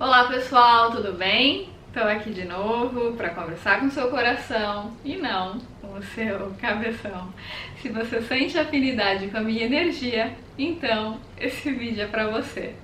Olá pessoal, tudo bem? Estou aqui de novo para conversar com o seu coração e não com o seu cabeção. Se você sente afinidade com a minha energia, então esse vídeo é para você.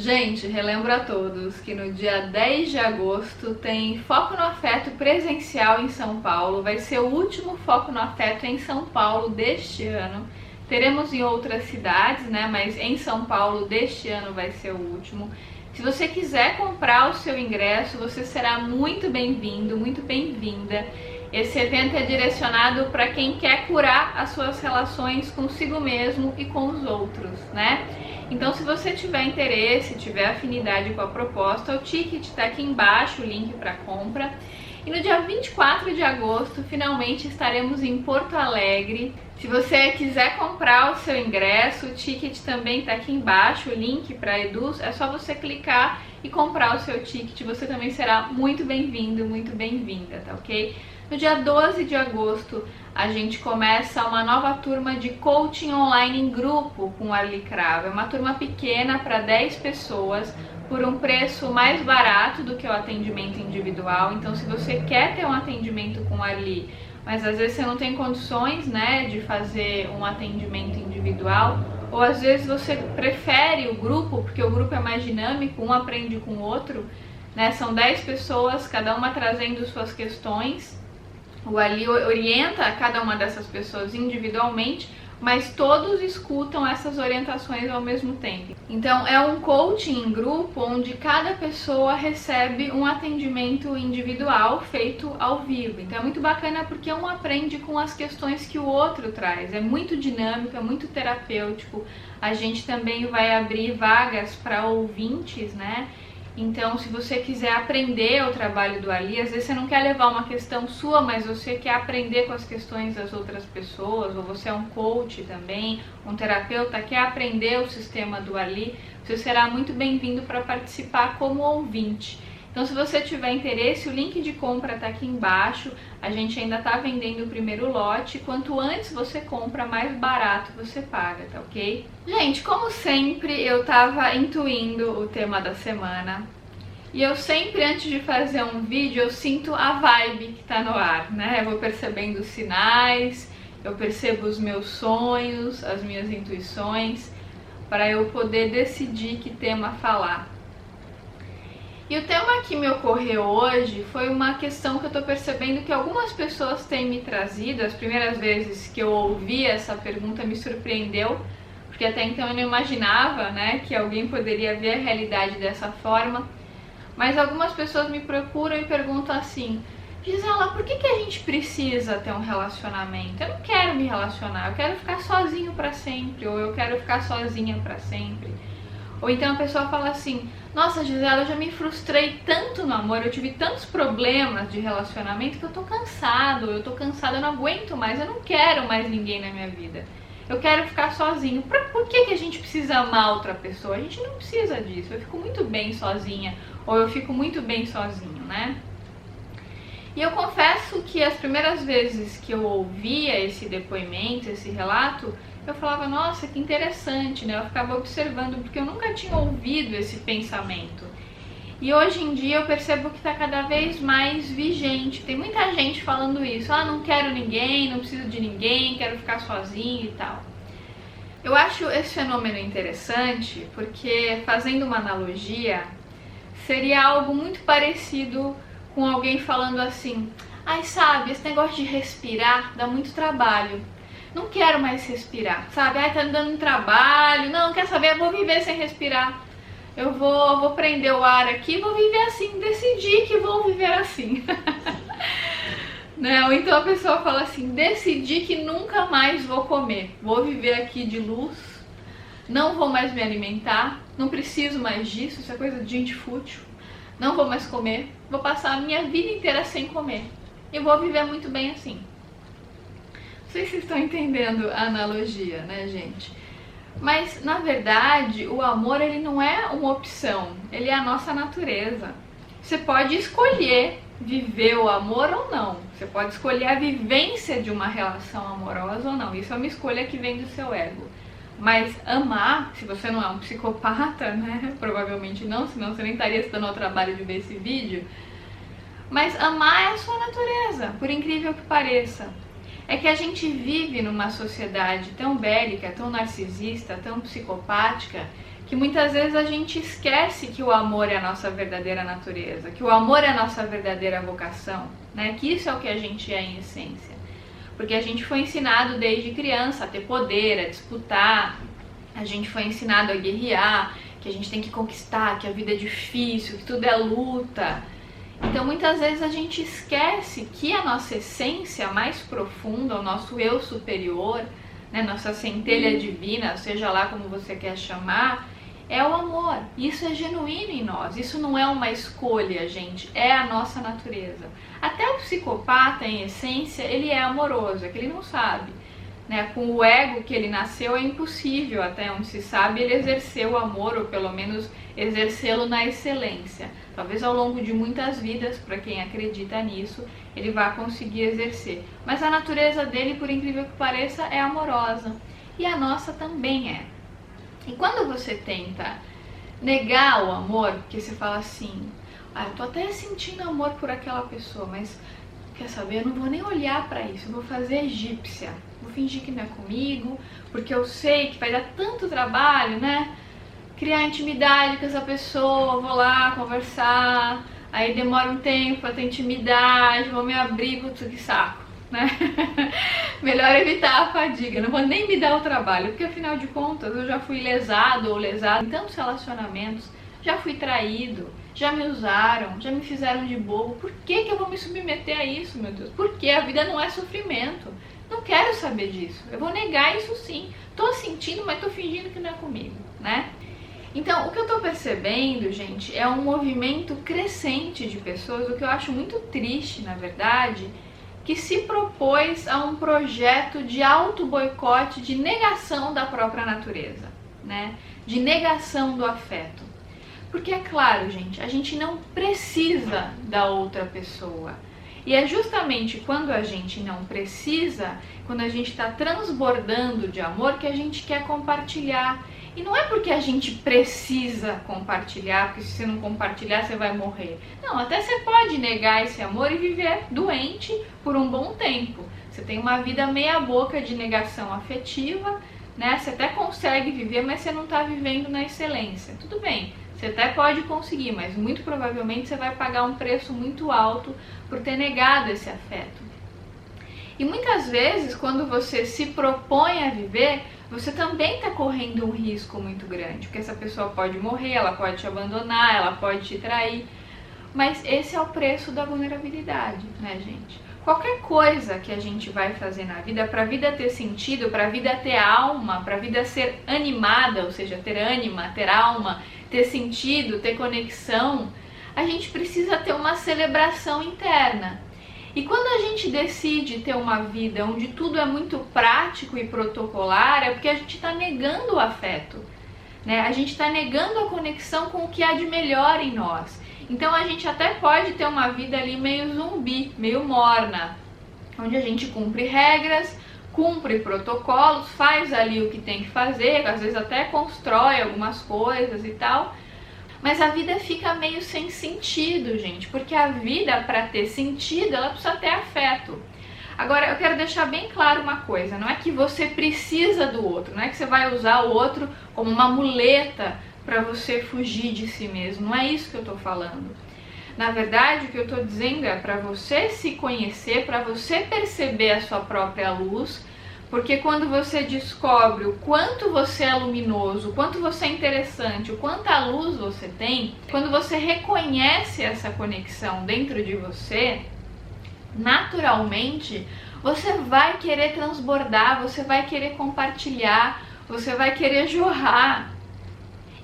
Gente, relembro a todos que no dia 10 de agosto tem Foco no Afeto presencial em São Paulo. Vai ser o último Foco no Afeto em São Paulo deste ano. Teremos em outras cidades, né? Mas em São Paulo deste ano vai ser o último. Se você quiser comprar o seu ingresso, você será muito bem-vindo, muito bem-vinda. Esse evento é direcionado para quem quer curar as suas relações consigo mesmo e com os outros, né? Então, se você tiver interesse, tiver afinidade com a proposta, o ticket está aqui embaixo, o link para compra. E no dia 24 de agosto, finalmente estaremos em Porto Alegre. Se você quiser comprar o seu ingresso, o ticket também está aqui embaixo, o link para Eduz. É só você clicar e comprar o seu ticket. Você também será muito bem-vindo, muito bem-vinda, tá ok? No dia 12 de agosto, a gente começa uma nova turma de coaching online em grupo com o Arli Cravo. É uma turma pequena para 10 pessoas, por um preço mais barato do que o atendimento individual. Então, se você quer ter um atendimento com o Arli, mas às vezes você não tem condições, né, de fazer um atendimento individual, ou às vezes você prefere o grupo, porque o grupo é mais dinâmico, um aprende com o outro, né? São 10 pessoas, cada uma trazendo suas questões. O Arli orienta cada uma dessas pessoas individualmente, mas todos escutam essas orientações ao mesmo tempo. Então é um coaching em grupo onde cada pessoa recebe um atendimento individual feito ao vivo. Então é muito bacana porque um aprende com as questões que o outro traz. É muito dinâmico, é muito terapêutico. A gente também vai abrir vagas para ouvintes, né? Então, se você quiser aprender o trabalho do Arli, às vezes você não quer levar uma questão sua, mas você quer aprender com as questões das outras pessoas, ou você é um coach também, um terapeuta, quer aprender o sistema do Arli, você será muito bem-vindo para participar como ouvinte. Então, se você tiver interesse, o link de compra está aqui embaixo. A gente ainda está vendendo o primeiro lote. Quanto antes você compra, mais barato você paga, tá ok? Gente, como sempre, eu estava intuindo o tema da semana. E eu sempre, antes de fazer um vídeo, eu sinto a vibe que está no ar, né? Eu vou percebendo os sinais, eu percebo os meus sonhos, as minhas intuições, para eu poder decidir que tema falar. E o tema que me ocorreu hoje foi uma questão que eu tô percebendo que algumas pessoas têm me trazido. As primeiras vezes que eu ouvi essa pergunta me surpreendeu, porque até então eu não imaginava, né, que alguém poderia ver a realidade dessa forma. Mas algumas pessoas me procuram e perguntam assim: Gisela, por que a gente precisa ter um relacionamento? Eu não quero me relacionar, eu quero ficar sozinho para sempre, ou eu quero ficar sozinha para sempre. Ou então a pessoa fala assim: nossa, Gisela, eu já me frustrei tanto no amor, eu tive tantos problemas de relacionamento que eu tô cansada, eu não aguento mais, eu não quero mais ninguém na minha vida. Eu quero ficar sozinho. Por que a gente precisa amar outra pessoa? A gente não precisa disso. Eu fico muito bem sozinha, ou eu fico muito bem sozinho, né? E eu confesso que as primeiras vezes que eu ouvia esse depoimento, esse relato, eu falava, nossa, que interessante, né? Eu ficava observando, porque eu nunca tinha ouvido esse pensamento. E hoje em dia eu percebo que está cada vez mais vigente. Tem muita gente falando isso. Ah, não quero ninguém, não preciso de ninguém, quero ficar sozinho e tal. Eu acho esse fenômeno interessante porque, fazendo uma analogia, seria algo muito parecido com alguém falando assim: ai, sabe, esse negócio de respirar dá muito trabalho. Não quero mais respirar, sabe? Ai, tá me dando um trabalho. Não, quer saber? Eu vou viver sem respirar. Eu vou prender o ar aqui, vou viver assim. Decidi que vou viver assim. Né? Ou então a pessoa fala assim: decidi que nunca mais vou comer. Vou viver aqui de luz. Não vou mais me alimentar. Não preciso mais disso. Isso é coisa de gente fútil. Não vou mais comer. Vou passar a minha vida inteira sem comer. E vou viver muito bem assim. Não sei se vocês estão entendendo a analogia, né, gente? Mas, na verdade, o amor, ele não é uma opção. Ele é a nossa natureza. Você pode escolher viver o amor ou não. Você pode escolher a vivência de uma relação amorosa ou não. Isso é uma escolha que vem do seu ego. Mas amar, se você não é um psicopata, né? Provavelmente não, senão você nem estaria se dando ao trabalho de ver esse vídeo. Mas amar é a sua natureza, por incrível que pareça. É que a gente vive numa sociedade tão bélica, tão narcisista, tão psicopática, que muitas vezes a gente esquece que o amor é a nossa verdadeira natureza, que o amor é a nossa verdadeira vocação, né? Que isso é o que a gente é em essência. Porque a gente foi ensinado desde criança a ter poder, a disputar, a gente foi ensinado a guerrear, que a gente tem que conquistar, que a vida é difícil, que tudo é luta. Então muitas vezes a gente esquece que a nossa essência mais profunda, o nosso eu superior, né, nossa centelha divina, seja lá como você quer chamar, é o amor. Isso é genuíno em nós, isso não é uma escolha, gente, é a nossa natureza. Até o psicopata, em essência, ele é amoroso, é que ele não sabe. Né? Com o ego que ele nasceu é impossível, até onde se sabe, ele exercer o amor, ou pelo menos exercê-lo na excelência. Talvez ao longo de muitas vidas, para quem acredita nisso, ele vá conseguir exercer. Mas a natureza dele, por incrível que pareça, é amorosa. E a nossa também é. E quando você tenta negar o amor, porque você fala assim, eu tô até sentindo amor por aquela pessoa, mas quer saber, eu não vou nem olhar pra isso, eu vou fazer egípcia, vou fingir que não é comigo, porque eu sei que vai dar tanto trabalho, né? Criar intimidade com essa pessoa, vou lá conversar, aí demora um tempo pra ter intimidade, vou me abrir, putz, que saco, né? Melhor evitar a fadiga, não vou nem me dar o trabalho, porque afinal de contas eu já fui lesado ou lesado em tantos relacionamentos, já fui traído, já me usaram, já me fizeram de bobo, por que eu vou me submeter a isso, meu Deus? Porque a vida não é sofrimento, não quero saber disso, eu vou negar isso sim, tô sentindo, mas tô fingindo que não é comigo, né? Então, o que eu tô percebendo, gente, é um movimento crescente de pessoas, o que eu acho muito triste, na verdade, que se propôs a um projeto de auto-boicote, de negação da própria natureza, né? De negação do afeto. Porque é claro, gente, a gente não precisa da outra pessoa. E é justamente quando a gente não precisa, quando a gente está transbordando de amor, que a gente quer compartilhar. E não é porque a gente precisa compartilhar, porque se você não compartilhar você vai morrer. Não, até você pode negar esse amor e viver doente por um bom tempo. Você tem uma vida meia boca de negação afetiva, né? Você até consegue viver, mas você não está vivendo na excelência. Tudo bem, você até pode conseguir, mas muito provavelmente você vai pagar um preço muito alto por ter negado esse afeto. E muitas vezes, quando você se propõe a viver, você também está correndo um risco muito grande, porque essa pessoa pode morrer, ela pode te abandonar, ela pode te trair, mas esse é o preço da vulnerabilidade, né, gente? Qualquer coisa que a gente vai fazer na vida, para a vida ter sentido, para a vida ter alma, para a vida ser animada, ou seja, ter ânima, ter alma, ter sentido, ter conexão, a gente precisa ter uma celebração interna. E quando a gente decide ter uma vida onde tudo é muito prático e protocolar, é porque a gente está negando o afeto, né? A gente está negando a conexão com o que há de melhor em nós. Então a gente até pode ter uma vida ali meio zumbi, meio morna, onde a gente cumpre regras, cumpre protocolos, faz ali o que tem que fazer, às vezes até constrói algumas coisas e tal. Mas a vida fica meio sem sentido, gente, porque a vida, para ter sentido, ela precisa ter afeto. Agora, eu quero deixar bem claro uma coisa, não é que você precisa do outro, não é que você vai usar o outro como uma muleta para você fugir de si mesmo, não é isso que eu tô falando. Na verdade, o que eu tô dizendo é para você se conhecer, para você perceber a sua própria luz, porque quando você descobre o quanto você é luminoso, o quanto você é interessante, o quanta luz você tem, quando você reconhece essa conexão dentro de você, naturalmente você vai querer transbordar, você vai querer compartilhar, você vai querer jorrar.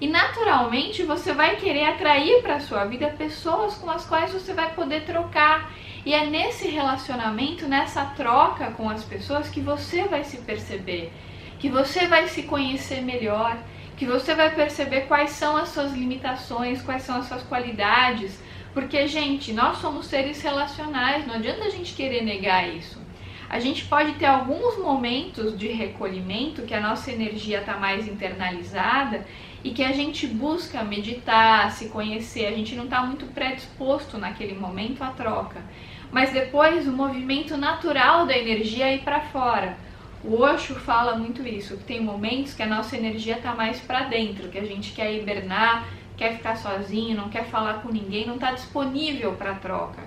E naturalmente você vai querer atrair para a sua vida pessoas com as quais você vai poder trocar. E é nesse relacionamento, nessa troca com as pessoas que você vai se perceber, que você vai se conhecer melhor, que você vai perceber quais são as suas limitações, quais são as suas qualidades, Porque, gente, nós somos seres relacionais, não adianta a gente querer negar isso. A gente pode ter alguns momentos de recolhimento que a nossa energia está mais internalizada e que a gente busca meditar, se conhecer, a gente não está muito predisposto naquele momento à troca. Mas depois o movimento natural da energia é ir para fora. O Osho fala muito isso, que tem momentos que a nossa energia está mais para dentro, que a gente quer hibernar, quer ficar sozinho, não quer falar com ninguém, não está disponível para troca.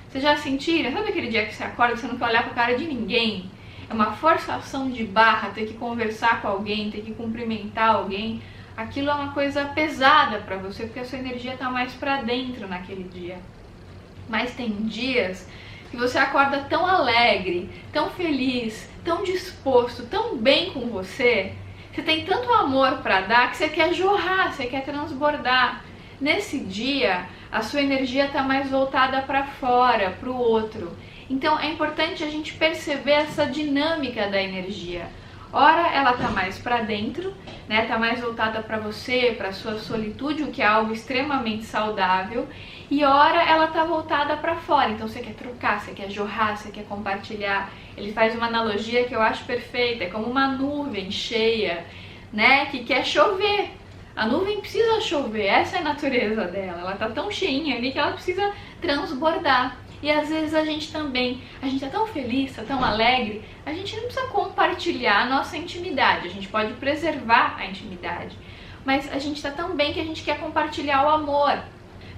Vocês já sentiram? Sabe aquele dia que você acorda e você não quer olhar para a cara de ninguém? É uma forçação de barra ter que conversar com alguém, ter que cumprimentar alguém. Aquilo é uma coisa pesada para você, porque a sua energia está mais para dentro naquele dia. Mas tem dias que você acorda tão alegre, tão feliz, tão disposto, tão bem com você, você tem tanto amor para dar que você quer jorrar, você quer transbordar. Nesse dia, a sua energia está mais voltada para fora, para o outro. Então é importante a gente perceber essa dinâmica da energia. Ora, ela está mais para dentro, né? Está mais voltada para você, para a sua solitude, o que é algo extremamente saudável. E ora, ela está voltada para fora. Então você quer trocar, você quer jorrar, você quer compartilhar. Ele faz uma analogia que eu acho perfeita. É como uma nuvem cheia, né? Que quer chover. A nuvem precisa chover, essa é a natureza dela. Ela está tão cheinha ali que ela precisa transbordar. E às vezes a gente tá tão feliz, tá tão alegre, a gente não precisa compartilhar a nossa intimidade, a gente pode preservar a intimidade, mas a gente tá tão bem que a gente quer compartilhar o amor.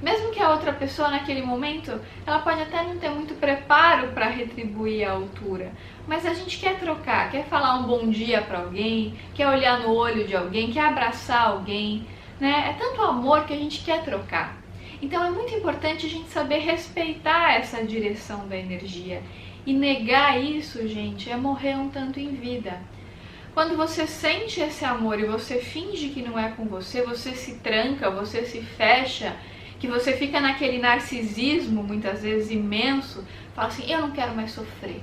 Mesmo que a outra pessoa naquele momento, ela pode até não ter muito preparo para retribuir a altura, mas a gente quer trocar, quer falar um bom dia para alguém, quer olhar no olho de alguém, quer abraçar alguém, né? É tanto amor que a gente quer trocar. Então é muito importante a gente saber respeitar essa direção da energia. E negar isso, gente, é morrer um tanto em vida. Quando você sente esse amor e você finge que não é com você, você se tranca, você se fecha, que você fica naquele narcisismo, muitas vezes imenso, fala assim, eu não quero mais sofrer.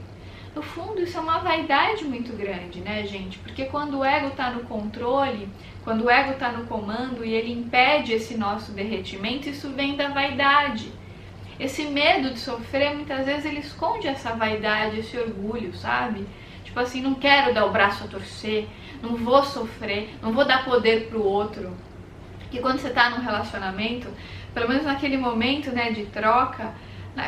No fundo, isso é uma vaidade muito grande, né, gente? Porque quando o ego está no controle, quando o ego está no comando e ele impede esse nosso derretimento, isso vem da vaidade. Esse medo de sofrer, muitas vezes, ele esconde essa vaidade, esse orgulho, sabe? Tipo assim, não quero dar o braço a torcer, não vou sofrer, não vou dar poder pro outro. E quando você está num relacionamento, pelo menos naquele momento, né, de troca,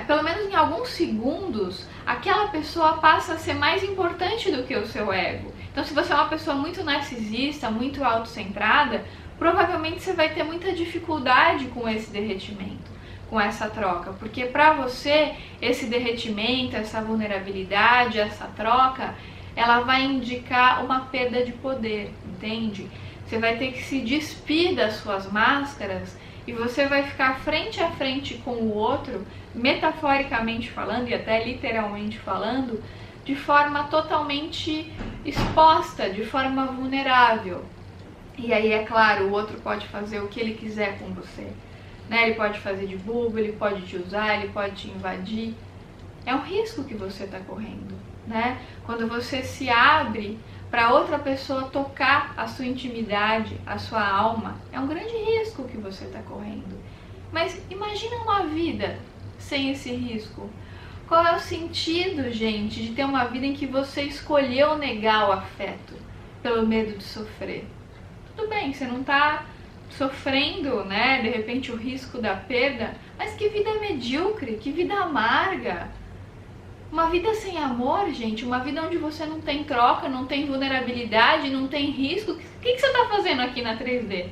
pelo menos em alguns segundos, aquela pessoa passa a ser mais importante do que o seu ego. Então, se você é uma pessoa muito narcisista, muito autocentrada, provavelmente você vai ter muita dificuldade com esse derretimento, com essa troca, porque para você esse derretimento, essa vulnerabilidade, essa troca, ela vai indicar uma perda de poder, entende? Você vai ter que se despir das suas máscaras e você vai ficar frente a frente com o outro, metaforicamente falando e até literalmente falando, de forma totalmente exposta, de forma vulnerável. E aí, é claro, o outro pode fazer o que ele quiser com você, né? Ele pode fazer de bobo, ele pode te usar, ele pode te invadir. É um risco que você está correndo, né? Quando você se abre para outra pessoa tocar a sua intimidade, a sua alma, é um grande risco que você está correndo. Mas imagina uma vida sem esse risco. Qual é o sentido, gente, de ter uma vida em que você escolheu negar o afeto pelo medo de sofrer? Tudo bem, você não está sofrendo, né, de repente o risco da perda, mas que vida medíocre, que vida amarga. Uma vida sem amor, gente, uma vida onde você não tem troca, não tem vulnerabilidade, não tem risco. O que você está fazendo aqui na 3D?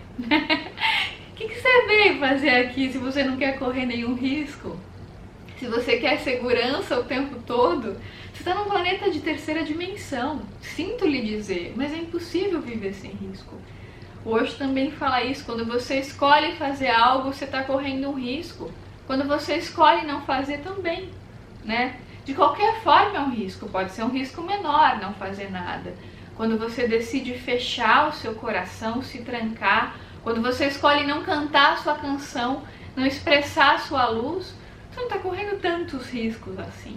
O que você veio fazer aqui se você não quer correr nenhum risco? Se você quer segurança o tempo todo, você está num planeta de terceira dimensão. Sinto lhe dizer, mas é impossível viver sem risco. Hoje também fala isso, quando você escolhe fazer algo, você está correndo um risco. Quando você escolhe não fazer também, né? De qualquer forma é um risco, pode ser um risco menor não fazer nada. Quando você decide fechar o seu coração, se trancar, quando você escolhe não cantar a sua canção, não expressar a sua luz, você não está correndo tantos riscos assim.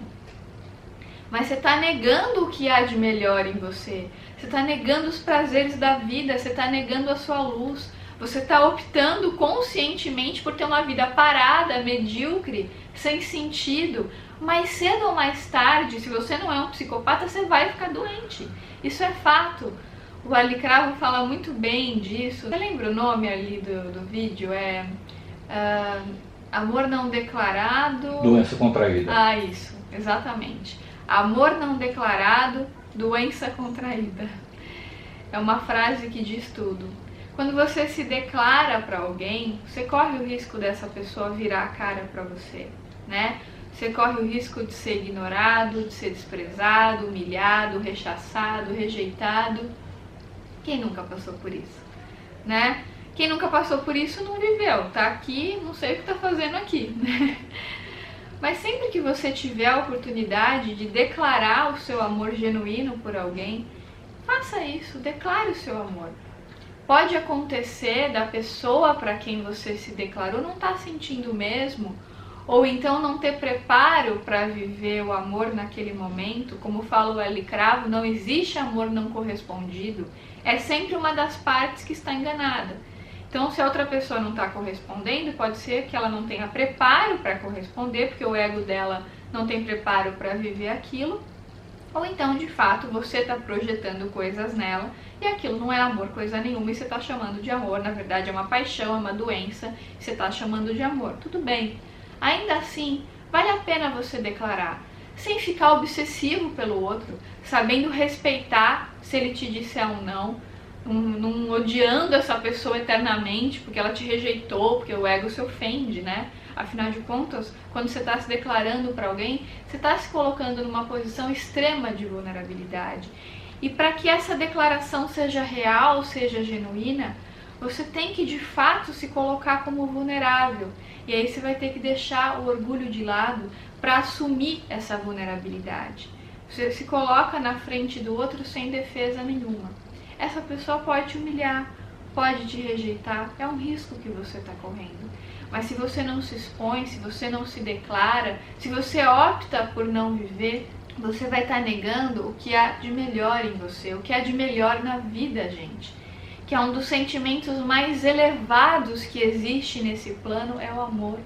Mas você está negando o que há de melhor em você. Você está negando os prazeres da vida, você está negando a sua luz. Você está optando conscientemente por ter uma vida parada, medíocre, sem sentido. Mais cedo ou mais tarde, se você não é um psicopata, você vai ficar doente. Isso é fato. O Ali Cravo fala muito bem disso. Você lembra o nome ali do vídeo? Amor não declarado... Doença contraída. Ah, isso, exatamente. Amor não declarado, doença contraída. É uma frase que diz tudo. Quando você se declara para alguém, você corre o risco dessa pessoa virar a cara para você, né? Você corre o risco de ser ignorado, de ser desprezado, humilhado, rechaçado, rejeitado. Quem nunca passou por isso, né? Quem nunca passou por isso não viveu, tá aqui, não sei o que tá fazendo aqui, né? Mas sempre que você tiver a oportunidade de declarar o seu amor genuíno por alguém, faça isso, declare o seu amor. Pode acontecer da pessoa para quem você se declarou não estar sentindo o mesmo, ou então não ter preparo para viver o amor naquele momento. Como fala o Ali Cravo, não existe amor não correspondido, é sempre uma das partes que está enganada. Então, se a outra pessoa não está correspondendo, pode ser que ela não tenha preparo para corresponder, porque o ego dela não tem preparo para viver aquilo, ou então, de fato, você está projetando coisas nela e aquilo não é amor, coisa nenhuma, e você está chamando de amor. Na verdade, é uma paixão, é uma doença, e você está chamando de amor. Tudo bem. Ainda assim, vale a pena você declarar, sem ficar obsessivo pelo outro, sabendo respeitar se ele te disser um não odiando essa pessoa eternamente porque ela te rejeitou, porque o ego se ofende, né? Afinal de contas, quando você está se declarando para alguém, você está se colocando numa posição extrema de vulnerabilidade. E para que essa declaração seja real, seja genuína, você tem que de fato se colocar como vulnerável. E aí você vai ter que deixar o orgulho de lado para assumir essa vulnerabilidade. Você se coloca na frente do outro sem defesa nenhuma. Essa pessoa pode te humilhar, pode te rejeitar, é um risco que você está correndo. Mas se você não se expõe, se você não se declara, se você opta por não viver, você vai estar negando o que há de melhor em você, o que há de melhor na vida, gente. Que é um dos sentimentos mais elevados que existe nesse plano, é o amor.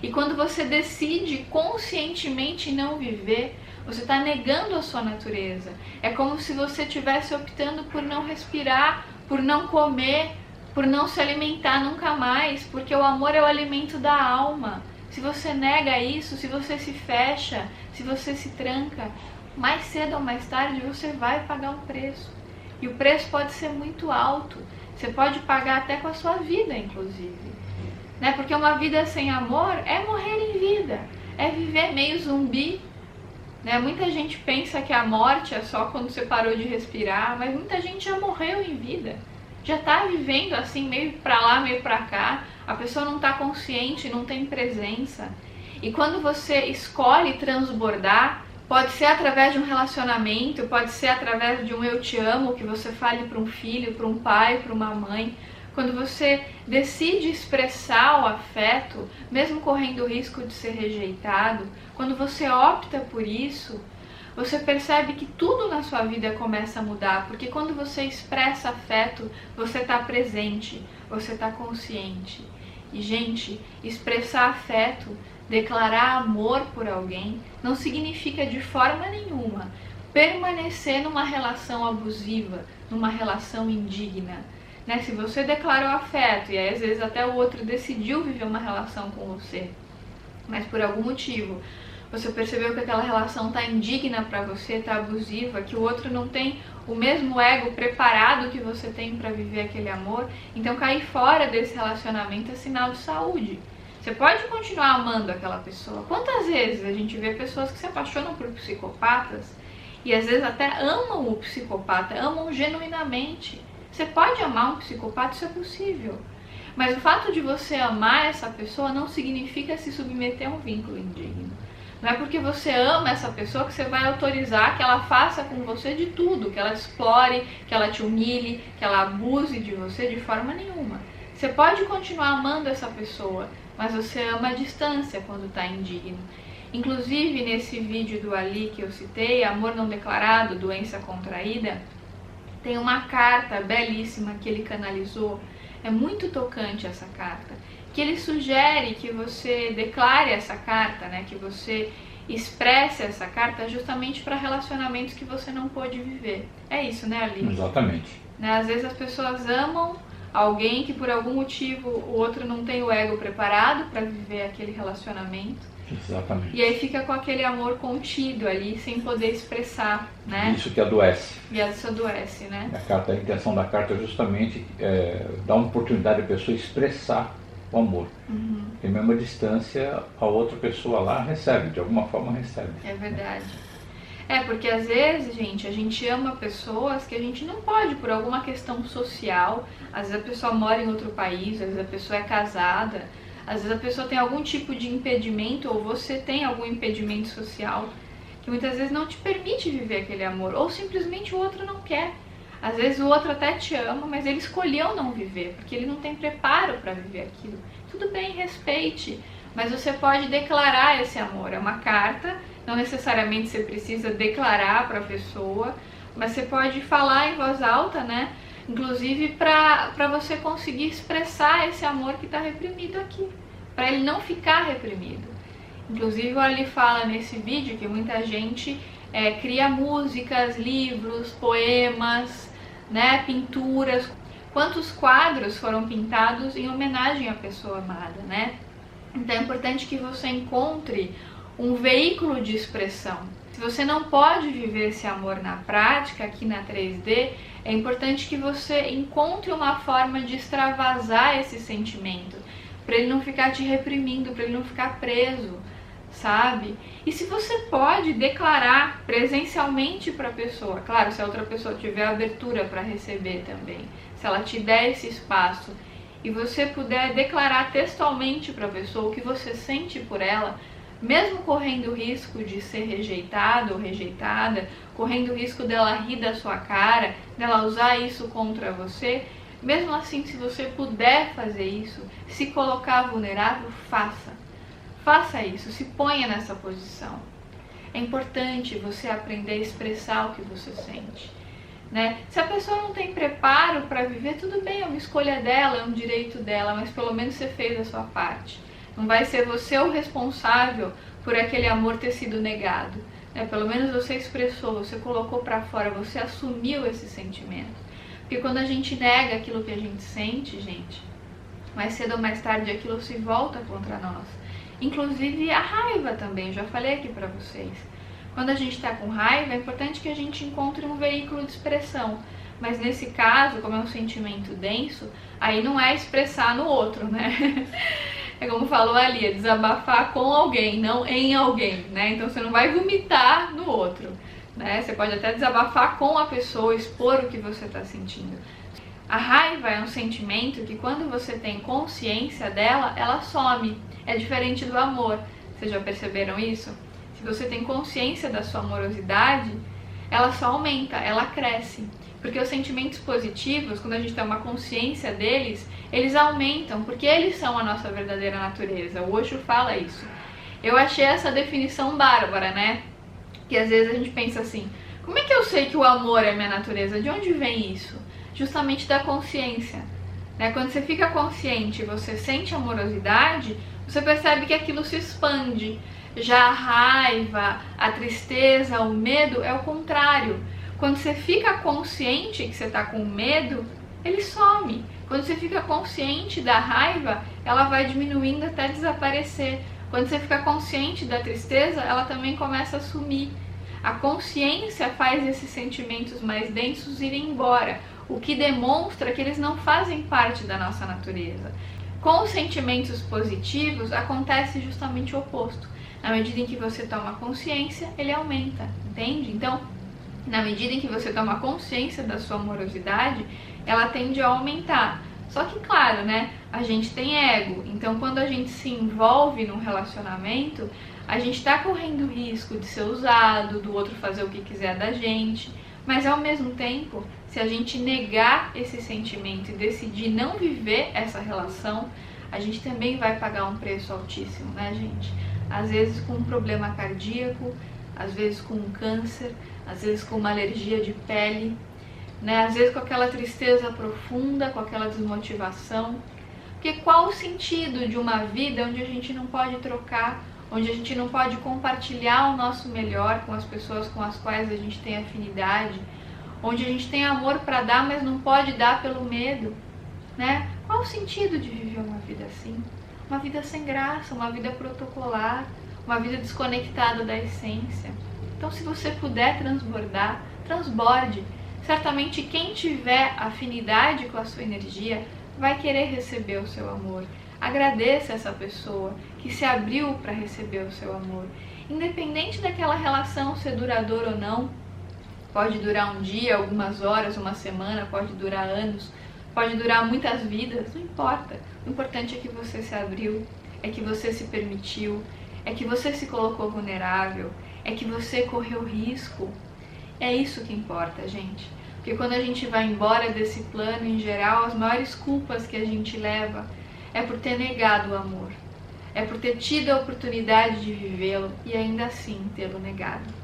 E quando você decide conscientemente não viver, você está negando a sua natureza. É como se você estivesse optando por não respirar, por não comer, por não se alimentar nunca mais, porque o amor é o alimento da alma. Se você nega isso, se você se fecha, se você se tranca, mais cedo ou mais tarde você vai pagar um preço. E o preço pode ser muito alto. Você pode pagar até com a sua vida, inclusive. Né? Porque uma vida sem amor é morrer em vida, é viver meio zumbi. Né? Muita gente pensa que a morte é só quando você parou de respirar, mas muita gente já morreu em vida. Já está vivendo assim, meio pra lá, meio pra cá. A pessoa não está consciente, não tem presença. E quando você escolhe transbordar, pode ser através de um relacionamento, pode ser através de um eu te amo, que você fale para um filho, para um pai, para uma mãe. Quando você decide expressar o afeto, mesmo correndo o risco de ser rejeitado, quando você opta por isso, você percebe que tudo na sua vida começa a mudar, porque quando você expressa afeto, você está presente, você está consciente. E, gente, expressar afeto, declarar amor por alguém, não significa de forma nenhuma permanecer numa relação abusiva, numa relação indigna. Né? Se você declarou afeto e aí às vezes até o outro decidiu viver uma relação com você, mas por algum motivo você percebeu que aquela relação está indigna para você, está abusiva, que o outro não tem o mesmo ego preparado que você tem para viver aquele amor, então cair fora desse relacionamento é sinal de saúde. Você pode continuar amando aquela pessoa. Quantas vezes a gente vê pessoas que se apaixonam por psicopatas e às vezes até amam o psicopata, amam genuinamente. Você pode amar um psicopata, isso é possível. Mas o fato de você amar essa pessoa não significa se submeter a um vínculo indigno. Não é porque você ama essa pessoa que você vai autorizar que ela faça com você de tudo, que ela explore, que ela te humilhe, que ela abuse de você de forma nenhuma. Você pode continuar amando essa pessoa, mas você ama à distância quando está indigno. Inclusive, nesse vídeo do Ali que eu citei, Amor Não Declarado, Doença Contraída, tem uma carta belíssima que ele canalizou, É muito tocante essa carta, que ele sugere que você declare essa carta, né, que você expresse essa carta justamente para relacionamentos que você não pôde viver. É isso, né, Ali? Exatamente. Né? Às vezes as pessoas amam alguém que por algum motivo o outro não tem o ego preparado para viver aquele relacionamento. Exatamente. E aí fica com aquele amor contido ali, sem poder expressar, né? Isso que adoece. E isso adoece, né? A intenção da carta é justamente dar uma oportunidade à pessoa expressar o amor. E mesmo a distância, a outra pessoa lá recebe, de alguma forma recebe. É verdade. Porque às vezes, gente, a gente ama pessoas que a gente não pode por alguma questão social. Às vezes a pessoa mora em outro país, às vezes a pessoa é casada, às vezes a pessoa tem algum tipo de impedimento, ou você tem algum impedimento social, que muitas vezes não te permite viver aquele amor, ou simplesmente o outro não quer. Às vezes o outro até te ama, mas ele escolheu não viver, porque ele não tem preparo para viver aquilo. Tudo bem, respeite, mas você pode declarar esse amor. É uma carta, não necessariamente você precisa declarar para a pessoa, mas você pode falar em voz alta, né? Inclusive para você conseguir expressar esse amor que está reprimido aqui, para ele não ficar reprimido. Inclusive, ele fala nesse vídeo que muita gente cria músicas, livros, poemas, né, pinturas. Quantos quadros foram pintados em homenagem à pessoa amada, né? Então é importante que você encontre um veículo de expressão. Se você não pode viver esse amor na prática, aqui na 3D, é importante que você encontre uma forma de extravasar esse sentimento, para ele não ficar te reprimindo, para ele não ficar preso, sabe? E se você pode declarar presencialmente para a pessoa, claro, se a outra pessoa tiver abertura para receber também, se ela te der esse espaço e você puder declarar textualmente para a pessoa o que você sente por ela, mesmo correndo o risco de ser rejeitado ou rejeitada, correndo o risco dela rir da sua cara, dela usar isso contra você, mesmo assim, se você puder fazer isso, se colocar vulnerável, faça. Faça isso, se ponha nessa posição. É importante você aprender a expressar o que você sente, né? Se a pessoa não tem preparo para viver, tudo bem, é uma escolha dela, é um direito dela, mas pelo menos você fez a sua parte. Não vai ser você o responsável por aquele amor ter sido negado, né? Pelo menos você expressou, você colocou para fora, você assumiu esse sentimento. Porque quando a gente nega aquilo que a gente sente, gente, mais cedo ou mais tarde aquilo se volta contra nós. Inclusive a raiva também, já falei aqui pra vocês. Quando a gente tá com raiva, é importante que a gente encontre um veículo de expressão. Mas nesse caso, como é um sentimento denso, aí não é expressar no outro, né? É como falou ali, é desabafar com alguém, não em alguém, né? Então você não vai vomitar no outro, né? Você pode até desabafar com a pessoa, expor o que você tá sentindo. A raiva é um sentimento que quando você tem consciência dela, ela some. É diferente do amor. Vocês já perceberam isso? Se você tem consciência da sua amorosidade, ela só aumenta, ela cresce. Porque os sentimentos positivos, quando a gente tem uma consciência deles, eles aumentam, porque eles são a nossa verdadeira natureza. O Osho fala isso. Eu achei essa definição bárbara, né? Que às vezes a gente pensa assim, como é que eu sei que o amor é minha natureza? De onde vem isso? Justamente da consciência, né? Quando você fica consciente e você sente amorosidade, você percebe que aquilo se expande. Já a raiva, a tristeza, o medo é o contrário. Quando você fica consciente que você está com medo, ele some. Quando você fica consciente da raiva, ela vai diminuindo até desaparecer. Quando você fica consciente da tristeza, ela também começa a sumir. A consciência faz esses sentimentos mais densos irem embora, o que demonstra que eles não fazem parte da nossa natureza. Com os sentimentos positivos, acontece justamente o oposto. Na medida em que você toma consciência, ele aumenta, entende? Então, na medida em que você toma consciência da sua amorosidade, ela tende a aumentar. Só que, claro, né, a gente tem ego, então quando a gente se envolve num relacionamento, a gente está correndo o risco de ser usado, do outro fazer o que quiser da gente, mas ao mesmo tempo, se a gente negar esse sentimento e decidir não viver essa relação, a gente também vai pagar um preço altíssimo, né, gente? Às vezes com um problema cardíaco, às vezes com um câncer, às vezes com uma alergia de pele, né? Às vezes com aquela tristeza profunda, com aquela desmotivação. Porque qual o sentido de uma vida onde a gente não pode trocar, onde a gente não pode compartilhar o nosso melhor com as pessoas com as quais a gente tem afinidade, onde a gente tem amor para dar, mas não pode dar pelo medo, né? Qual o sentido de viver uma vida assim? Uma vida sem graça, uma vida protocolar, uma vida desconectada da essência. Então, se você puder transbordar, transborde. Certamente quem tiver afinidade com a sua energia vai querer receber o seu amor. Agradeça essa pessoa que se abriu para receber o seu amor. Independente daquela relação ser duradoura ou não, pode durar um dia, algumas horas, uma semana, pode durar anos, pode durar muitas vidas, não importa. O importante é que você se abriu, é que você se permitiu, é que você se colocou vulnerável, é que você correu risco. É isso que importa, gente. Porque quando a gente vai embora desse plano, em geral, as maiores culpas que a gente leva é por ter negado o amor, é por ter tido a oportunidade de vivê-lo e ainda assim tê-lo negado.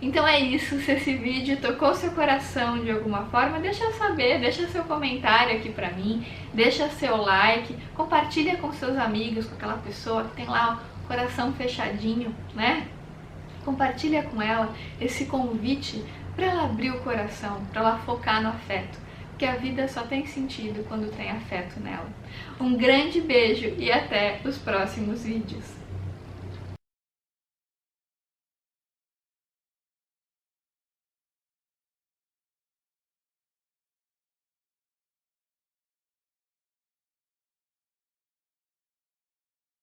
Então é isso, se esse vídeo tocou seu coração de alguma forma, deixa eu saber, deixa seu comentário aqui pra mim, deixa seu like, compartilha com seus amigos, com aquela pessoa que tem lá o coração fechadinho, né? Compartilha com ela esse convite para ela abrir o coração, para ela focar no afeto, porque a vida só tem sentido quando tem afeto nela. Um grande beijo e até os próximos vídeos.